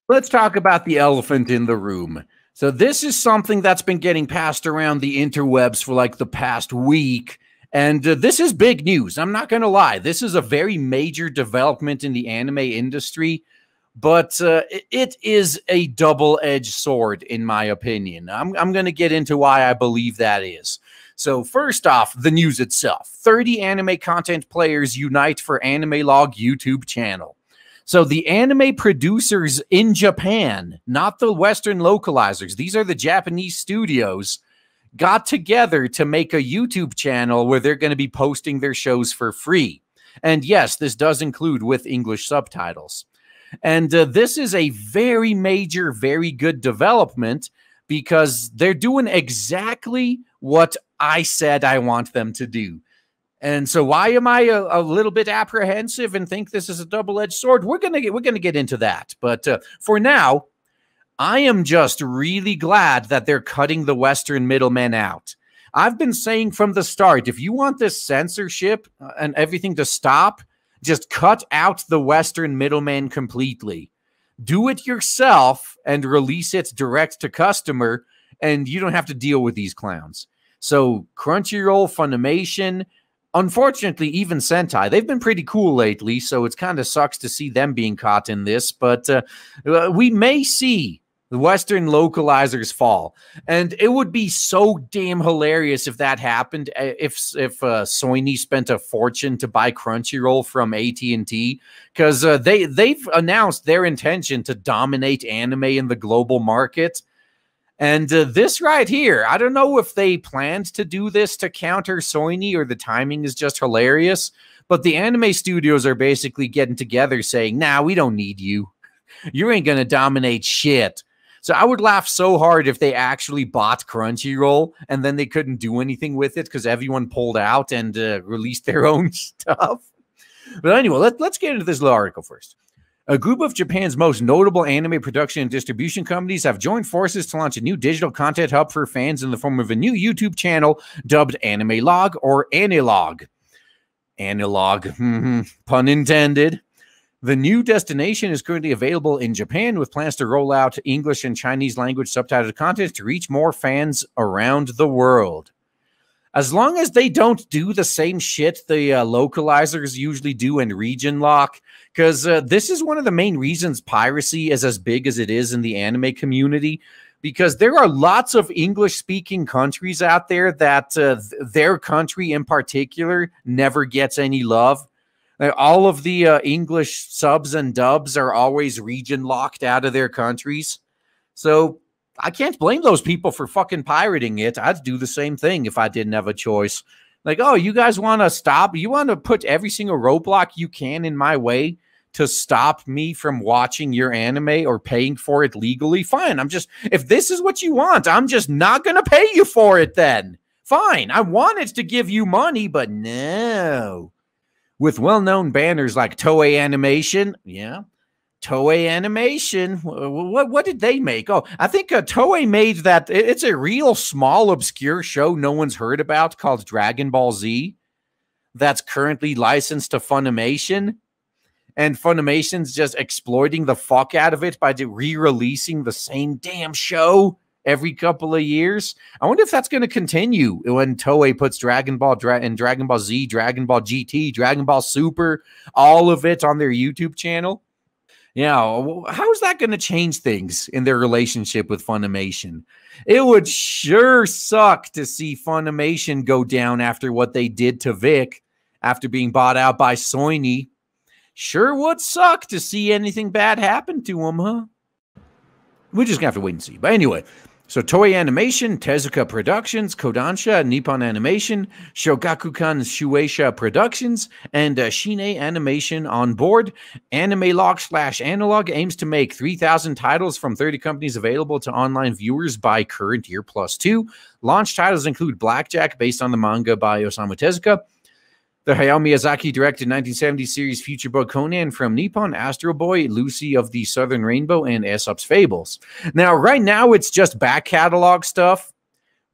Let's talk about the elephant in the room. So this is something that's been getting passed around the interwebs for like the past week. And this is big news. I'm not going to lie. This is a very major development in the anime industry, but it is a double-edged sword, in my opinion. I'm going to get into why I believe that is. So first off, the news itself. 30 anime content players unite for AnimeLog YouTube channel. So the anime producers in Japan, not the Western localizers, these are the Japanese studios, got together to make a YouTube channel where they're going to be posting their shows for free. And yes, this does include with English subtitles. And this is a very major, very good development because they're doing exactly what I said I want them to do. And so why am I a little bit apprehensive and think this is a double-edged sword? We're gonna get into that. But for now, I am just really glad that they're cutting the Western middlemen out. I've been saying from the start, if you want this censorship and everything to stop, just cut out the Western middleman completely. Do it yourself and release it direct to customer, and you don't have to deal with these clowns. So Crunchyroll, Funimation, unfortunately, even Sentai, they've been pretty cool lately, so it's kind of sucks to see them being caught in this, but we may see the Western localizers fall, and it would be so damn hilarious if that happened, if Sony spent a fortune to buy Crunchyroll from AT&T, because they've announced their intention to dominate anime in the global market. And this right here, I don't know if they planned to do this to counter Sony or the timing is just hilarious, but the anime studios are basically getting together saying, nah, we don't need you. You ain't going to dominate shit. So I would laugh so hard if they actually bought Crunchyroll and then they couldn't do anything with it because everyone pulled out and released their own stuff. But anyway, let's get into this little article first. A group of Japan's most notable anime production and distribution companies have joined forces to launch a new digital content hub for fans in the form of a new YouTube channel dubbed AnimeLog or AnimeLog. AnimeLog, pun intended. The new destination is currently available in Japan with plans to roll out English and Chinese language subtitled content to reach more fans around the world. As long as they don't do the same shit the localizers usually do in region lock, because this is one of the main reasons piracy is as big as it is in the anime community, because there are lots of English-speaking countries out there that their country in particular never gets any love. All of the English subs and dubs are always region locked out of their countries. So I can't blame those people for fucking pirating it. I'd do the same thing if I didn't have a choice. Like, oh, you guys want to stop? You want to put every single roadblock you can in my way to stop me from watching your anime or paying for it legally? Fine. If this is what you want, I'm just not going to pay you for it then. Fine. I wanted to give you money, but no. With well-known banners like Toei Animation, yeah. Toei Animation, what did they make? Oh, I think Toei made that. It's a real small, obscure show no one's heard about called Dragon Ball Z that's currently licensed to Funimation. And Funimation's just exploiting the fuck out of it by re-releasing the same damn show every couple of years. I wonder if that's going to continue when Toei puts Dragon Ball and Dragon Ball Z, Dragon Ball GT, Dragon Ball Super, all of it on their YouTube channel. Yeah, how is that going to change things in their relationship with Funimation? It would sure suck to see Funimation go down after what they did to Vic after being bought out by Sony. Sure would suck to see anything bad happen to them, huh? We're just going to have to wait and see. But anyway, so Toei Animation, Tezuka Productions, Kodansha, Nippon Animation, Shogakukan Shueisha Productions, and Shinei Animation on board. AnimeLog/AnimeLog aims to make 3,000 titles from 30 companies available to online viewers by current year +2. Launch titles include Blackjack, based on the manga by Osamu Tezuka, the Hayao Miyazaki directed 1970 series Future Boy Conan from Nippon, Astro Boy, Lucy of the Southern Rainbow, and Aesop's Fables. Now, right now, it's just back catalog stuff,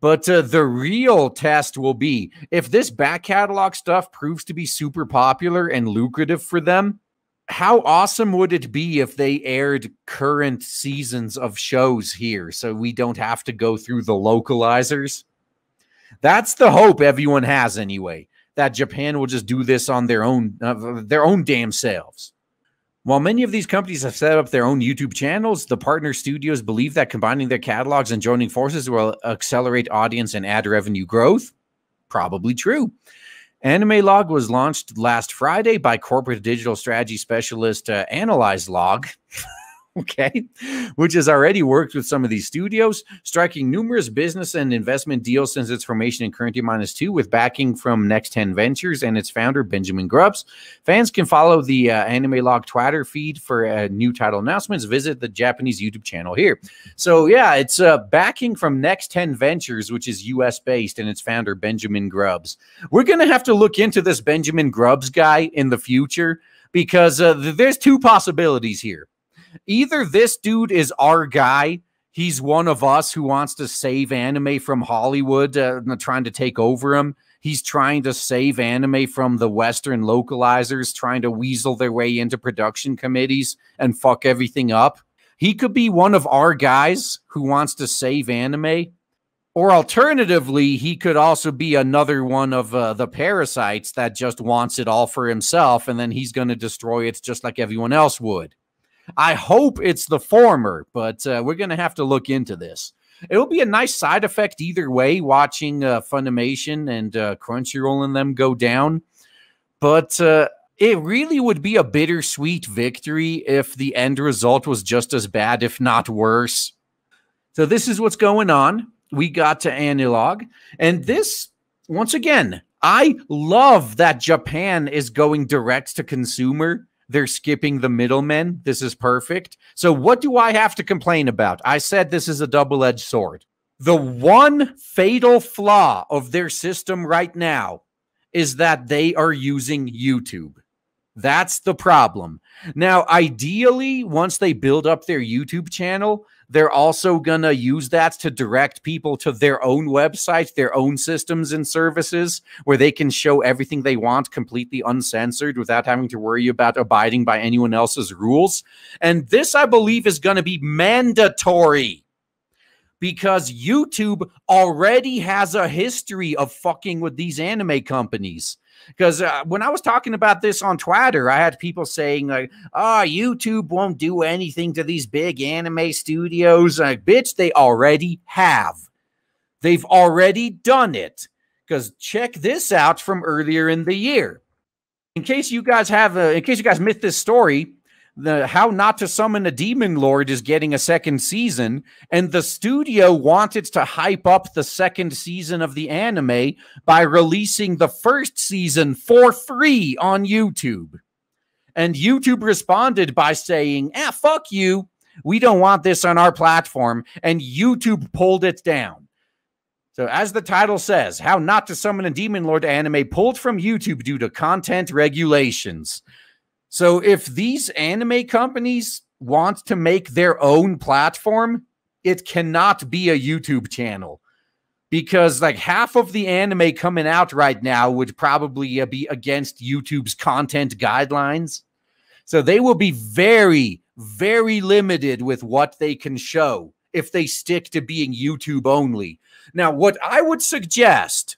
but the real test will be if this back catalog stuff proves to be super popular and lucrative for them, how awesome would it be if they aired current seasons of shows here so we don't have to go through the localizers? That's the hope everyone has anyway, that Japan will just do this on their own damn selves. While many of these companies have set up their own YouTube channels, the partner studios believe that combining their catalogs and joining forces will accelerate audience and ad revenue growth. Probably true. AnimeLog was launched last Friday by corporate digital strategy specialist AnimeLog, okay, which has already worked with some of these studios, striking numerous business and investment deals since its formation in current -2 with backing from Next 10 Ventures and its founder, Benjamin Grubbs. Fans can follow the AnimeLog Twitter feed for new title announcements. Visit the Japanese YouTube channel here. So, yeah, it's backing from Next 10 Ventures, which is US-based, and its founder, Benjamin Grubbs. We're going to have to look into this Benjamin Grubbs guy in the future because there's two possibilities here. Either this dude is our guy, he's one of us who wants to save anime from Hollywood, trying to take over him. He's trying to save anime from the Western localizers, trying to weasel their way into production committees and fuck everything up. He could be one of our guys who wants to save anime. Or alternatively, he could also be another one of the parasites that just wants it all for himself, and then he's going to destroy it just like everyone else would. I hope it's the former, but we're going to have to look into this. It'll be a nice side effect either way, watching Funimation and Crunchyroll and them go down. But it really would be a bittersweet victory if the end result was just as bad, if not worse. So this is what's going on. We got to AnimeLog. And this, once again, I love that Japan is going direct to consumer. They're skipping the middlemen. This is perfect. So what do I have to complain about? I said this is a double-edged sword. The one fatal flaw of their system right now is that they are using YouTube. That's the problem. Now, ideally, once they build up their YouTube channel, they're also going to use that to direct people to their own websites, their own systems and services, where they can show everything they want completely uncensored without having to worry about abiding by anyone else's rules. And this, I believe, is going to be mandatory because YouTube already has a history of fucking with these anime companies. Because when I was talking about this on Twitter, I had people saying, like, oh, YouTube won't do anything to these big anime studios. Like, bitch, they already have. They've already done it. Because check this out from earlier in the year. In case you guys missed this story, the How Not to Summon a Demon Lord is getting a second season, and the studio wanted to hype up the second season of the anime by releasing the first season for free on YouTube. And YouTube responded by saying, fuck you. We don't want this on our platform. And YouTube pulled it down. So as the title says, How Not to Summon a Demon Lord anime pulled from YouTube due to content regulations. So if these anime companies want to make their own platform, it cannot be a YouTube channel. Because like half of the anime coming out right now would probably be against YouTube's content guidelines. So they will be very, very limited with what they can show if they stick to being YouTube only. Now, what I would suggest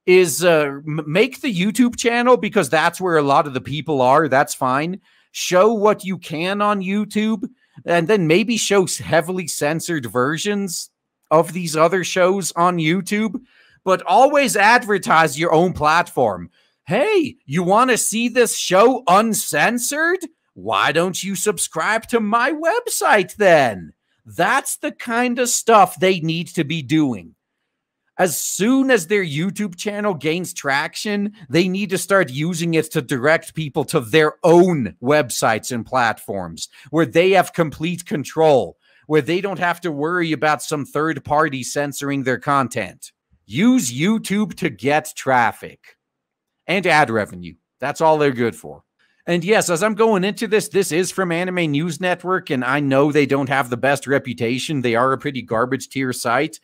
is make the YouTube channel, because that's where a lot of the people are. That's fine. Show what you can on YouTube, and then maybe show heavily censored versions of these other shows on YouTube, but always advertise your own platform. Hey, you want to see this show uncensored? Why don't you subscribe to my website then? That's the kind of stuff they need to be doing. As soon as their YouTube channel gains traction, they need to start using it to direct people to their own websites and platforms where they have complete control, where they don't have to worry about some third party censoring their content. Use YouTube to get traffic and ad revenue. That's all they're good for. And yes, as I'm going into this, this is from Anime News Network, and I know they don't have the best reputation. They are a pretty garbage tier site.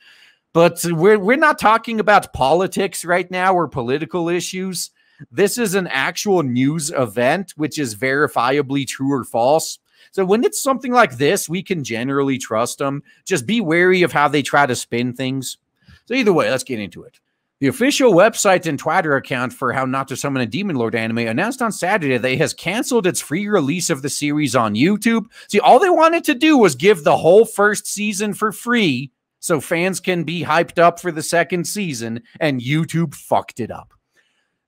But we're not talking about politics right now or political issues. This is an actual news event, which is verifiably true or false. So when it's something like this, we can generally trust them. Just be wary of how they try to spin things. So either way, let's get into it. The official website and Twitter account for How Not to Summon a Demon Lord anime announced on Saturday that it has canceled its free release of the series on YouTube. See, all they wanted to do was give the whole first season for free so fans can be hyped up for the second season, and YouTube fucked it up.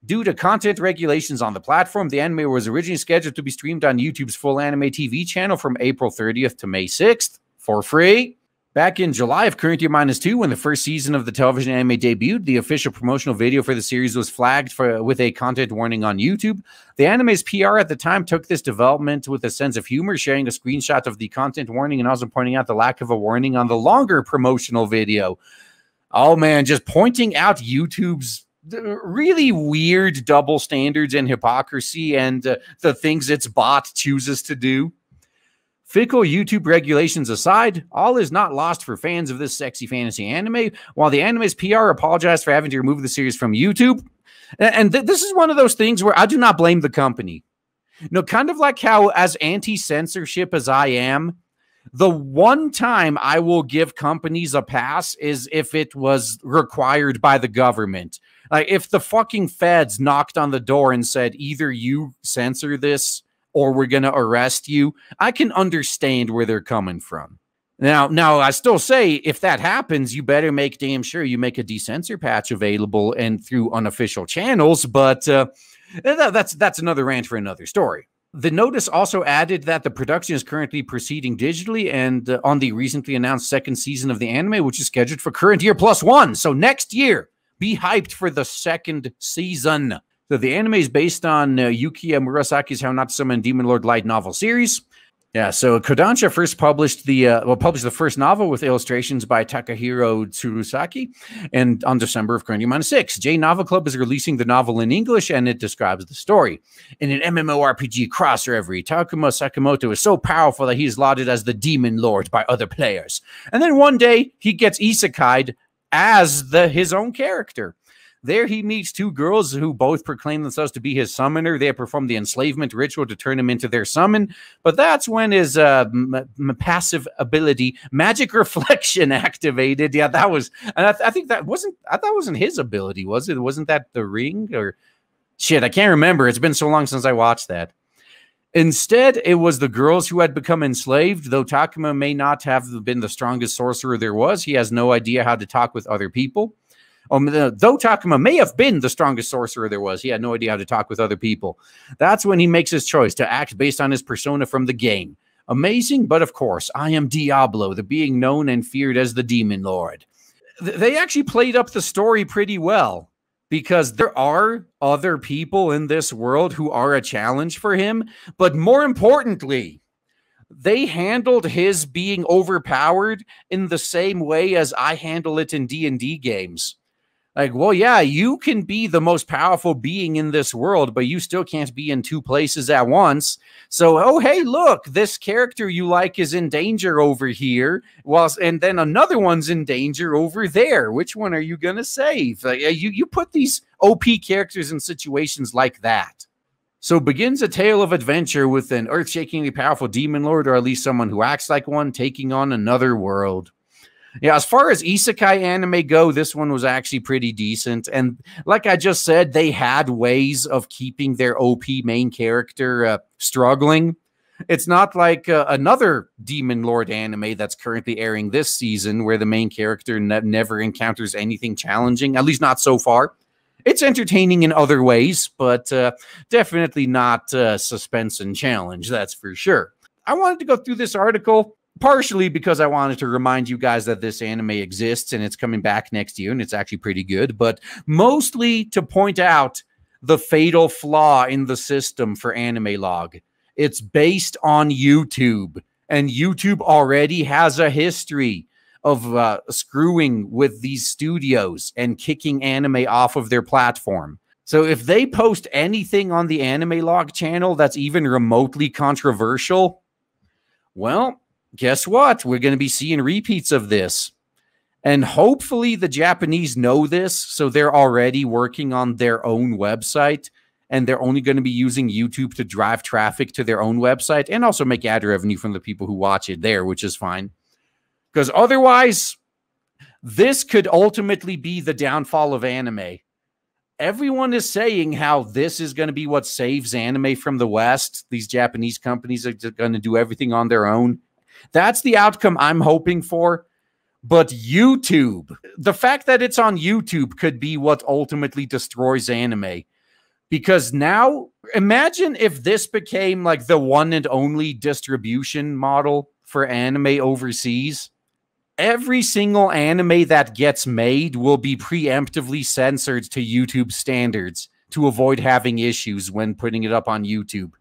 Due to content regulations on the platform, the anime was originally scheduled to be streamed on YouTube's full anime TV channel from April 30th to May 6th for free. Back in July of Current Year -2, when the first season of the television anime debuted, the official promotional video for the series was flagged with a content warning on YouTube. The anime's PR at the time took this development with a sense of humor, sharing a screenshot of the content warning and also pointing out the lack of a warning on the longer promotional video. Oh man, just pointing out YouTube's really weird double standards and hypocrisy and the things its bot chooses to do. Fickle YouTube regulations aside, all is not lost for fans of this sexy fantasy anime. While the anime's PR apologized for having to remove the series from YouTube, and this is one of those things where I do not blame the company. No, kind of like how, as anti-censorship as I am, the one time I will give companies a pass is if it was required by the government. Like if the fucking feds knocked on the door and said, either you censor this or we're going to arrest you, I can understand where they're coming from. Now, I still say if that happens, you better make damn sure you make a decensor patch available and through unofficial channels, but that's another rant for another story. The notice also added that the production is currently proceeding digitally and on the recently announced second season of the anime, which is scheduled for Current Year +1. So next year, be hyped for the second season. So the anime is based on Yukiya Murasaki's How Not to Summon a Demon Lord light novel series. Yeah, so Kodansha first published the first novel with illustrations by Takahiro Tsurusaki, and on December of Current Year -6. J Novel Club is releasing the novel in English, and it describes the story. In an MMORPG cross reverie, Takuma Sakamoto is so powerful that he is lauded as the Demon Lord by other players. And then one day, he gets isekai'd as his own character. There he meets two girls who both proclaim themselves to be his summoner. They perform the enslavement ritual to turn him into their summon. But that's when his passive ability, Magic Reflection, activated. Yeah, that was, and I think that wasn't his ability, was it? Wasn't that the ring? Or shit, I can't remember. It's been so long since I watched that. Instead, it was the girls who had become enslaved. Though Takuma may not have been the strongest sorcerer there was, he has no idea how to talk with other people. Though Takuma may have been the strongest sorcerer there was, he had no idea how to talk with other people. That's when he makes his choice to act based on his persona from the game. Amazing, but of course, I am Diablo, the being known and feared as the Demon Lord. They actually played up the story pretty well, because there are other people in this world who are a challenge for him, but more importantly, they handled his being overpowered in the same way as I handle it in D&D games. Like, well, yeah, you can be the most powerful being in this world, but you still can't be in two places at once. So, oh, hey, look, this character you like is in danger over here, and then another one's in danger over there. Which one are you going to save? You put these OP characters in situations like that. So begins a tale of adventure with an earth-shakingly powerful demon lord, or at least someone who acts like one, taking on another world. Yeah, as far as isekai anime go, this one was actually pretty decent. And like I just said, they had ways of keeping their OP main character struggling. It's not like another Demon Lord anime that's currently airing this season where the main character never encounters anything challenging, at least not so far. It's entertaining in other ways, but definitely not suspense and challenge, that's for sure. I wanted to go through this article partially because I wanted to remind you guys that this anime exists and it's coming back next year and it's actually pretty good, but mostly to point out the fatal flaw in the system for AnimeLog. It's based on YouTube, and YouTube already has a history of screwing with these studios and kicking anime off of their platform. So if they post anything on the AnimeLog channel that's even remotely controversial, well, guess what? We're going to be seeing repeats of this. And hopefully the Japanese know this, so they're already working on their own website and they're only going to be using YouTube to drive traffic to their own website and also make ad revenue from the people who watch it there, which is fine. Because otherwise, this could ultimately be the downfall of anime. Everyone is saying how this is going to be what saves anime from the West. These Japanese companies are going to do everything on their own. That's the outcome I'm hoping for. But YouTube, the fact that it's on YouTube could be what ultimately destroys anime. Because now, imagine if this became like the one and only distribution model for anime overseas. Every single anime that gets made will be preemptively censored to YouTube standards to avoid having issues when putting it up on YouTube.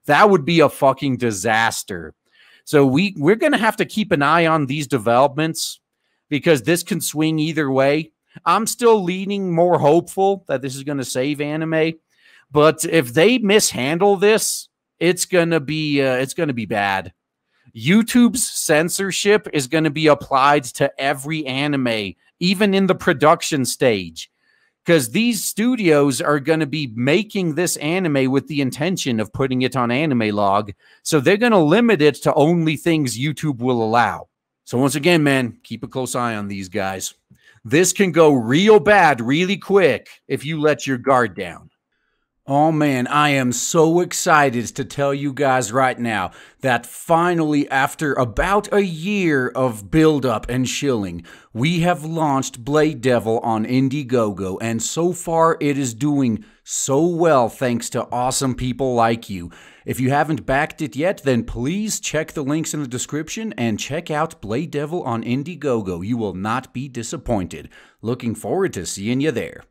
That would be a fucking disaster. So we're going to have to keep an eye on these developments because this can swing either way. I'm still leaning more hopeful that this is going to save anime, but if they mishandle this, it's going to be bad. YouTube's censorship is going to be applied to every anime, even in the production stage, because these studios are going to be making this anime with the intention of putting it on AnimeLog, so they're going to limit it to only things YouTube will allow. So once again, man, keep a close eye on these guys. This can go real bad really quick if you let your guard down. Oh man, I am so excited to tell you guys right now that finally, after about a year of build-up and shilling, we have launched Blade Devil on Indiegogo, and so far it is doing so well thanks to awesome people like you. If you haven't backed it yet, then please check the links in the description and check out Blade Devil on Indiegogo. You will not be disappointed. Looking forward to seeing you there.